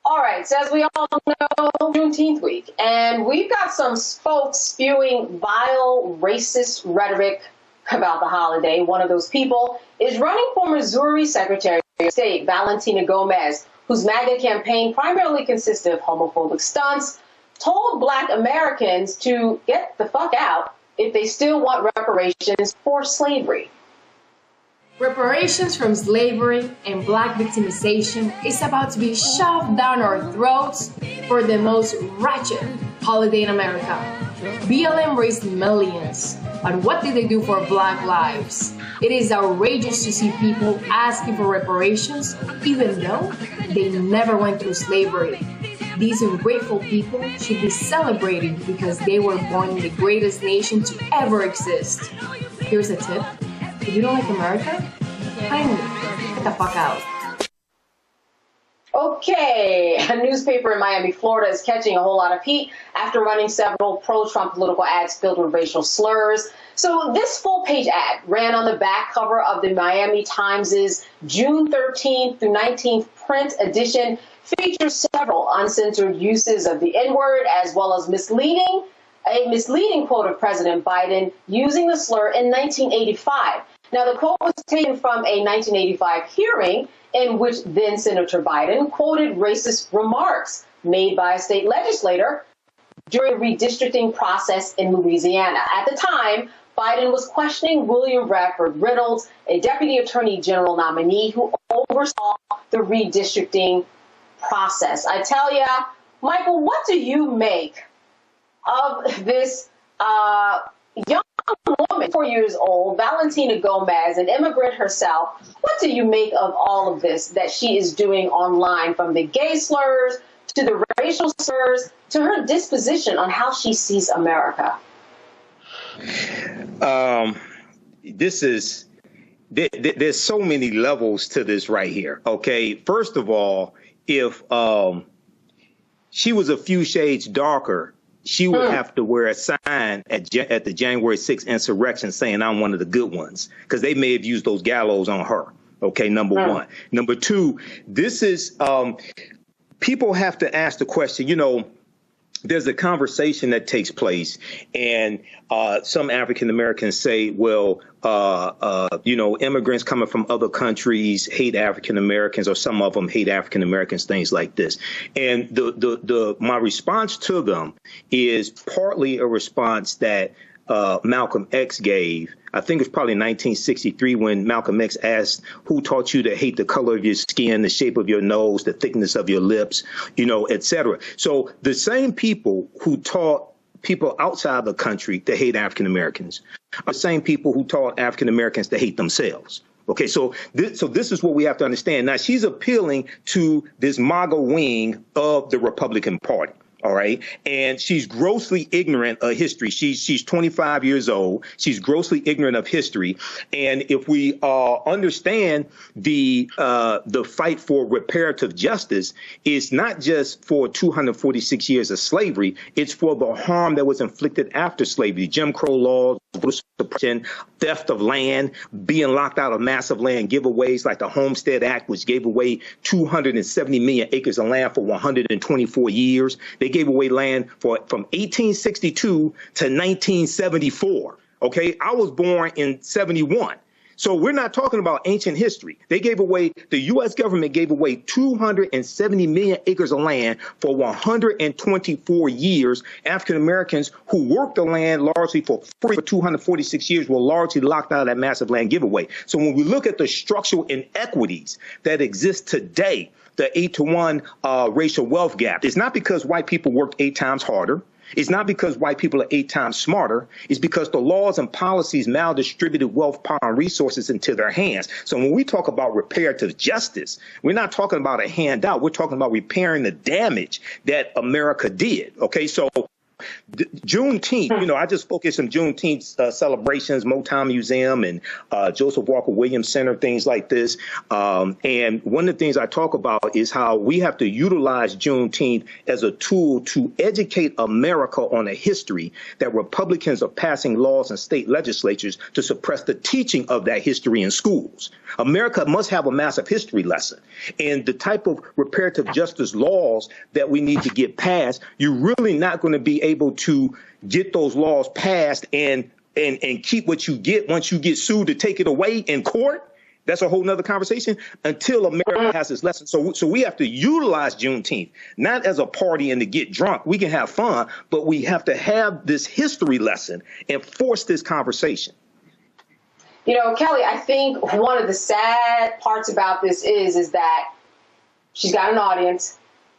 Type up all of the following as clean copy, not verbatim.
All right, so as we all know, Juneteenth week, and we've got some folks spewing vile, racist rhetoric about the holiday. One of those people is running for Missouri Secretary of State, Valentina Gomez, whose MAGA campaign primarily consisted of homophobic stunts, told Black Americans to get the fuck out if they still want reparations for slavery. Reparations from slavery and Black victimization is about to be shoved down our throats for the most wretched holiday in America. BLM raised millions, but what did they do for Black lives? It is outrageous to see people asking for reparations, even though they never went through slavery. These ungrateful people should be celebrated because they were born in the greatest nation to ever exist. Here's a tip. If you don't like America, kindly get the fuck out. Okay, a newspaper in Miami, Florida is catching a whole lot of heat after running several pro-Trump political ads filled with racial slurs. So this full-page ad ran on the back cover of the Miami Times' June 13th through 19th print edition, features several uncensored uses of the N-word, as well as a misleading quote of President Biden using the slur in 1985. Now, the quote was taken from a 1985 hearing in which then Senator Biden quoted racist remarks made by a state legislator during the redistricting process in Louisiana. At the time, Biden was questioning William Bradford Reynolds, a deputy attorney general nominee who oversaw the redistricting process. I tell ya, Michael, what do you make of this young woman, 4 years old, Valentina Gomez, an immigrant herself? What do you make of all of this that she is doing online, from the gay slurs to the racial slurs to her disposition on how she sees America? There's so many levels to this right here. Okay, first of all, if she was a few shades darker, she would have to wear a sign at the January 6th insurrection saying I'm one of the good ones, because they may have used those gallows on her. OK, number one. Number two, this is people have to ask the question, you know, there's a conversation that takes place, and some African Americans say, well, you know, immigrants coming from other countries hate African Americans, or some of them hate African Americans, things like this. And my response to them is partly a response that Malcolm X gave. I think it was probably in 1963 when Malcolm X asked, who taught you to hate the color of your skin, the shape of your nose, the thickness of your lips, you know, et cetera. So the same people who taught people outside the country to hate African Americans are the same people who taught African Americans to hate themselves. OK, so this is what we have to understand. Now, she's appealing to this MAGA wing of the Republican Party. All right. And she's grossly ignorant of history. She's 25 years old. She's grossly ignorant of history. And if we understand the fight for reparative justice, is not just for 246 years of slavery. It's for the harm that was inflicted after slavery. Jim Crow laws, suppression, theft of land, being locked out of massive land giveaways like the Homestead Act, which gave away 270 million acres of land for 124 years. They gave away land from 1862 to 1974. OK, I was born in 71. So we're not talking about ancient history. They gave away, the U.S. government gave away 270 million acres of land for 124 years. African Americans who worked the land largely for free for 246 years were largely locked out of that massive land giveaway. So when we look at the structural inequities that exist today, the 8-to-1 racial wealth gap, it's not because white people worked 8 times harder. It's not because white people are 8 times smarter. It's because the laws and policies maldistributed wealth, power, and resources into their hands. So when we talk about reparative justice, we're not talking about a handout. We're talking about repairing the damage that America did. OK, so Juneteenth, I just spoke at some Juneteenth celebrations, Motown Museum and Joseph Walker Williams Center, things like this. And one of the things I talk about is how we have to utilize Juneteenth as a tool to educate America on a history that Republicans are passing laws in state legislatures to suppress the teaching of that history in schools. America must have a massive history lesson. And the type of reparative justice laws that we need to get passed, you're really not going to be able to get those laws passed and keep what you get once you get sued to take it away in court. That's a whole nother conversation until America has this lesson. So we have to utilize Juneteenth, not as a party and to get drunk. We can have fun, but we have to have this history lesson and force this conversation. Kelly, I think one of the sad parts about this is that she's got an audience.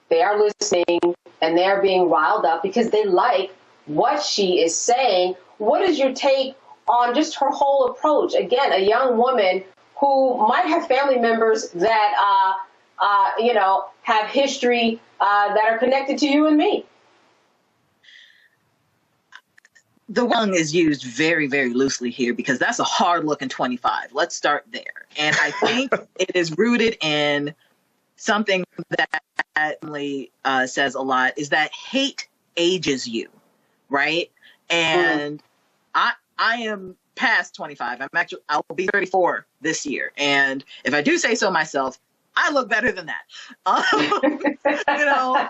They are listening and they're being riled up because they like what she is saying. What is your take on just her whole approach? Again, a young woman who might have family members that, have history that are connected to you and me. The young is used very, very loosely here because that's a hard-looking 25. Let's start there. And I think it is rooted in something that Emily says a lot, is that hate ages you, right? And I am past 25. I'll be 34 this year. And if I do say so myself, I look better than that.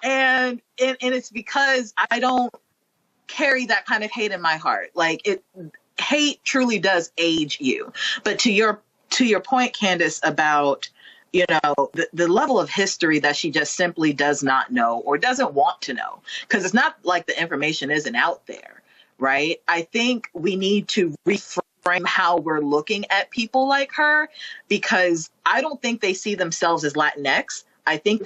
And it's because I don't carry that kind of hate in my heart. Hate truly does age you. But to your point, Candace, about the level of history that she just simply does not know or doesn't want to know, because it's not like the information isn't out there, right? I think we need to reframe how we're looking at people like her, because I don't think they see themselves as Latinx. I think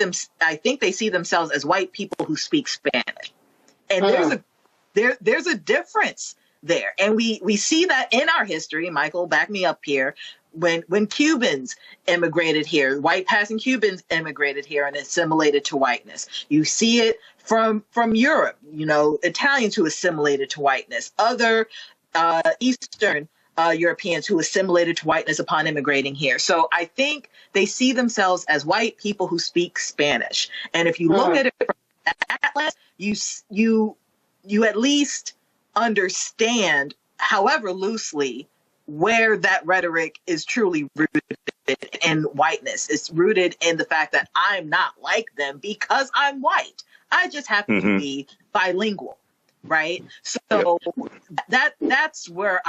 they see themselves as white people who speak Spanish, and there's a difference there, and we see that in our history. Michael, back me up here. When Cubans immigrated here, white passing Cubans immigrated here and assimilated to whiteness. You see it from Europe, Italians who assimilated to whiteness, other Eastern Europeans who assimilated to whiteness upon immigrating here. So I think they see themselves as white people who speak Spanish. And if you look at it from Atlas, you at least understand, however loosely, where that rhetoric is truly rooted in whiteness. It's rooted in the fact that I'm not like them because I'm white. I just happen to be bilingual, right? So that's where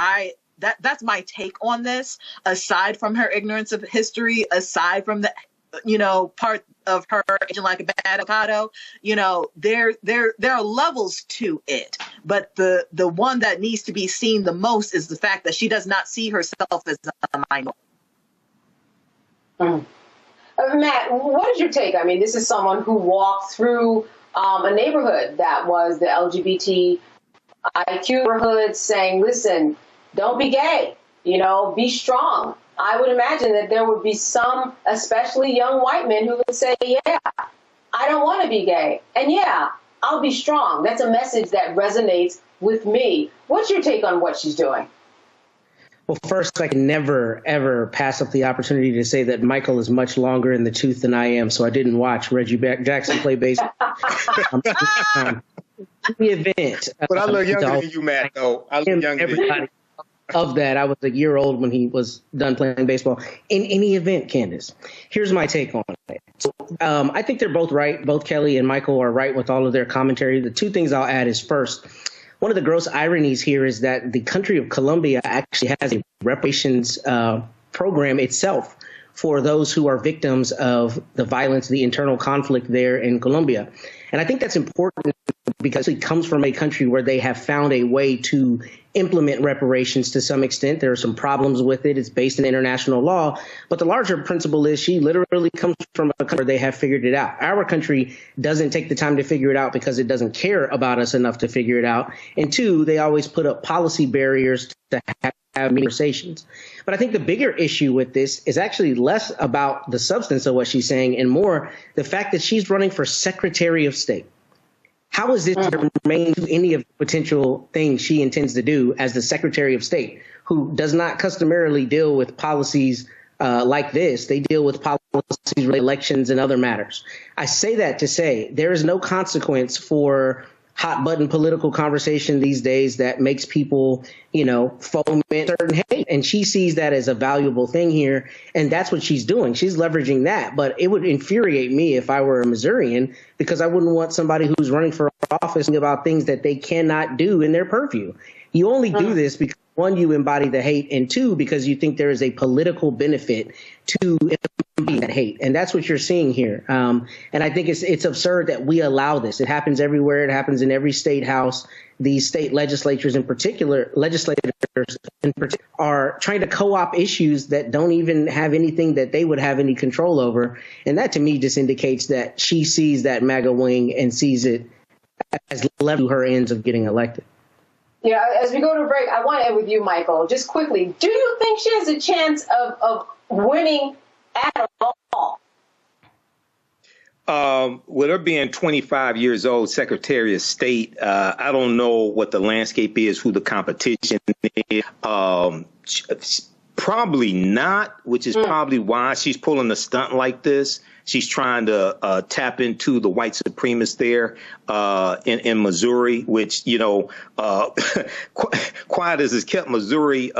that's my take on this. Aside from her ignorance of history, aside from the part of her aging like a bad avocado, there are levels to it. But the one that needs to be seen the most is the fact that she does not see herself as a minority. Matt, what is your take? I mean, this is someone who walked through a neighborhood that was the LGBTIQ neighborhood, saying, listen, don't be gay, be strong. I would imagine that there would be some, especially young white men, who would say, yeah, I don't want to be gay. And yeah, I'll be strong. That's a message that resonates with me. What's your take on what she's doing? Well, first, I can never, ever pass up the opportunity to say that Michael is much longer in the tooth than I am, so I didn't watch Reggie Jackson play baseball. In the event. But I look younger than you, Matt, though. I look younger than you. Of that, I was a year old when he was done playing baseball. In any event, Candace, here's my take on it. So, I think they're both right. Both Kelly and Michael are right with all of their commentary. The two things I'll add is, first, one of the gross ironies here is that the country of Colombia actually has a reparations program itself for those who are victims of the violence, the internal conflict there in Colombia. And I think that's important because it comes from a country where they have found a way to implement reparations to some extent. There are some problems with it. It's based in international law. But the larger principle is she literally comes from a country where they have figured it out. Our country doesn't take the time to figure it out because it doesn't care about us enough to figure it out. And two, they always put up policy barriers to have conversations. But I think the bigger issue with this is actually less about the substance of what she's saying and more the fact that she's running for Secretary of State. How is it germane to any of the potential things she intends to do as the Secretary of State, who does not customarily deal with policies like this? They deal with policies, elections, and other matters. I say that to say there is no consequence for hot button political conversation these days that makes people, foment certain hate. And she sees that as a valuable thing here. And that's what she's doing. She's leveraging that. But it would infuriate me if I were a Missourian, because I wouldn't want somebody who's running for office about things that they cannot do in their purview. You only do this because, one, you embody the hate, and two, because you think there is a political benefit to embodying that hate. And that's what you're seeing here. And I think it's absurd that we allow this. It happens everywhere. It happens in every state house. These state legislatures in particular, are trying to co-opt issues that don't even have anything that they would have any control over. And that, to me, just indicates that she sees that MAGA wing and sees it as level to her ends of getting elected. Yeah, as we go to break, I want to end with you, Michael. Just quickly, do you think she has a chance of winning at all? With her being 25 years old, Secretary of State, I don't know what the landscape is, who the competition is. Probably not, which is probably why she's pulling a stunt like this. She's trying to tap into the white supremacists there in Missouri, which, quiet as it's kept, Missouri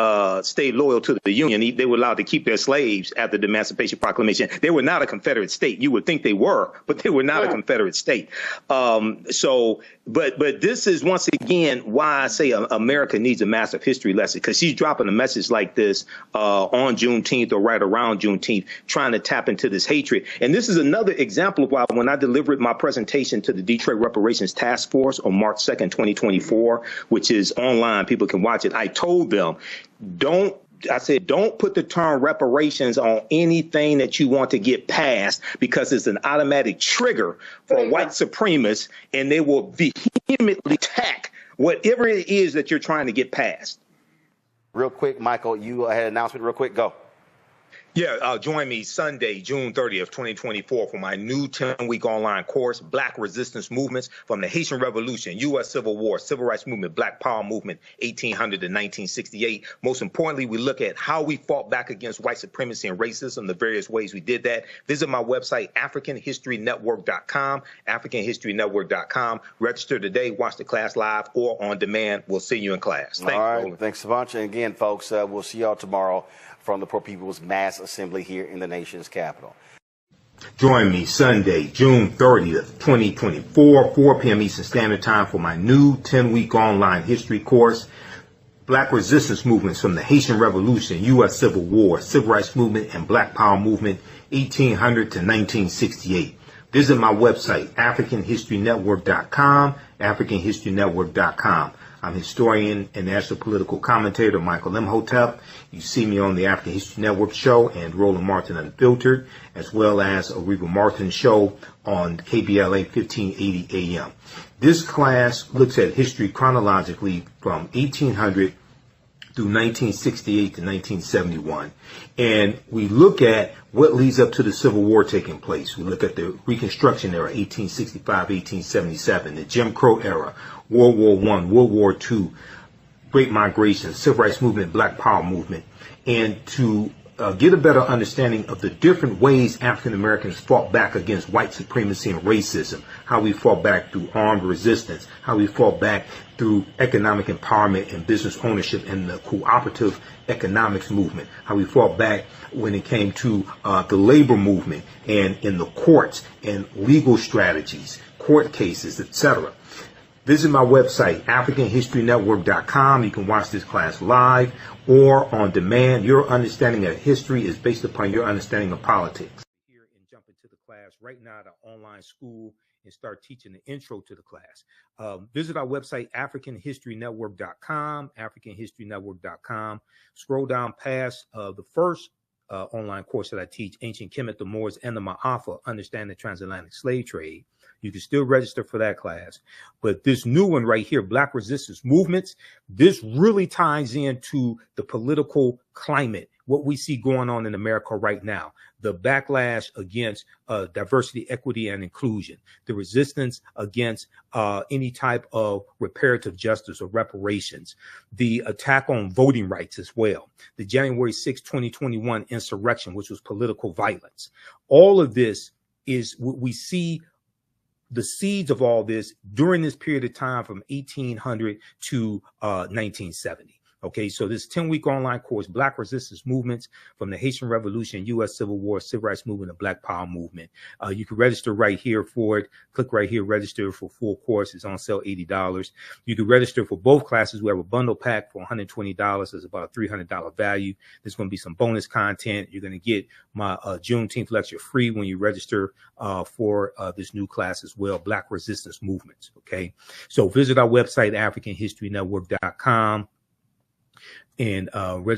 stayed loyal to the Union. They were allowed to keep their slaves after the Emancipation Proclamation. They were not a Confederate state. You would think they were, but they were not a Confederate state. But this is, once again, why I say America needs a massive history lesson, because she's dropping a message like this on Juneteenth or right around Juneteenth, trying to tap into this hatred. And this is another example of why, when I delivered my presentation to the Detroit Reparations Task Force on March 2nd, 2024, which is online, people can watch it, I told them, don't put the term reparations on anything that you want to get passed, because it's an automatic trigger for white supremacists, and they will vehemently attack whatever it is that you're trying to get passed. Real quick, Michael, you had an announcement real quick. Go. Yeah, join me Sunday, June 30th, 2024, for my new 10-week online course, Black Resistance Movements from the Haitian Revolution, U.S. Civil War, Civil Rights Movement, Black Power Movement, 1800 to 1968. Most importantly, we look at how we fought back against white supremacy and racism, the various ways we did that. Visit my website, AfricanHistoryNetwork.com, AfricanHistoryNetwork.com. Register today, watch the class live or on demand. We'll see you in class. Thanks, all right, Roland. Thanks a bunch. And again, folks, we'll see y'all tomorrow from the Poor People's Mass Assembly here in the nation's capital. Join me Sunday, June 30th, 2024, 4 p.m. Eastern Standard Time for my new 10-week online history course, Black Resistance Movements from the Haitian Revolution, U.S. Civil War, Civil Rights Movement, and Black Power Movement, 1800 to 1968. Visit my website, AfricanHistoryNetwork.com, AfricanHistoryNetwork.com. I'm historian and national political commentator Michael Imhotep. You see me on the African History Network show and Roland Martin Unfiltered, as well as a Reba Martin show on KBLA 1580 AM. This class looks at history chronologically from 1800 through 1968 to 1971. And we look at what leads up to the Civil War taking place. We look at the Reconstruction era, 1865, 1877, the Jim Crow era, World War I, World War II, Great Migration, Civil Rights Movement, Black Power Movement, and to get a better understanding of the different ways African Americans fought back against white supremacy and racism, how we fought back through armed resistance, how we fought back through economic empowerment and business ownership and the cooperative economics movement, how we fought back when it came to the labor movement and in the courts and legal strategies, court cases, etc. Visit my website, AfricanHistoryNetwork.com. You can watch this class live or on demand. Your understanding of history is based upon your understanding of politics. Here and jump into the class right now at our online school and start teaching the intro to the class. Visit our website, AfricanHistoryNetwork.com, AfricanHistoryNetwork.com. Scroll down past the first online course that I teach, Ancient Kemet, the Moors, and the Ma'afa, Understand the Transatlantic Slave Trade. You can still register for that class. But this new one right here, Black Resistance Movements, this really ties into the political climate what we see going on in America right now, the backlash against diversity, equity, and inclusion, the resistance against any type of reparative justice or reparations, the attack on voting rights as well, the January 6, 2021 insurrection, which was political violence. All of this is what we see, the seeds of all this during this period of time from 1800 to 1970. Okay, so this 10-week online course, Black Resistance Movements from the Haitian Revolution, U.S. Civil War, Civil Rights Movement, and Black Power Movement. You can register right here for it. Click right here, register for full course. It's on sale, $80. You can register for both classes. We have a bundle pack for $120. It's about a $300 value. There's going to be some bonus content. You're going to get my Juneteenth lecture free when you register for this new class as well, Black Resistance Movements. Okay, so visit our website, AfricanHistoryNetwork.com. And register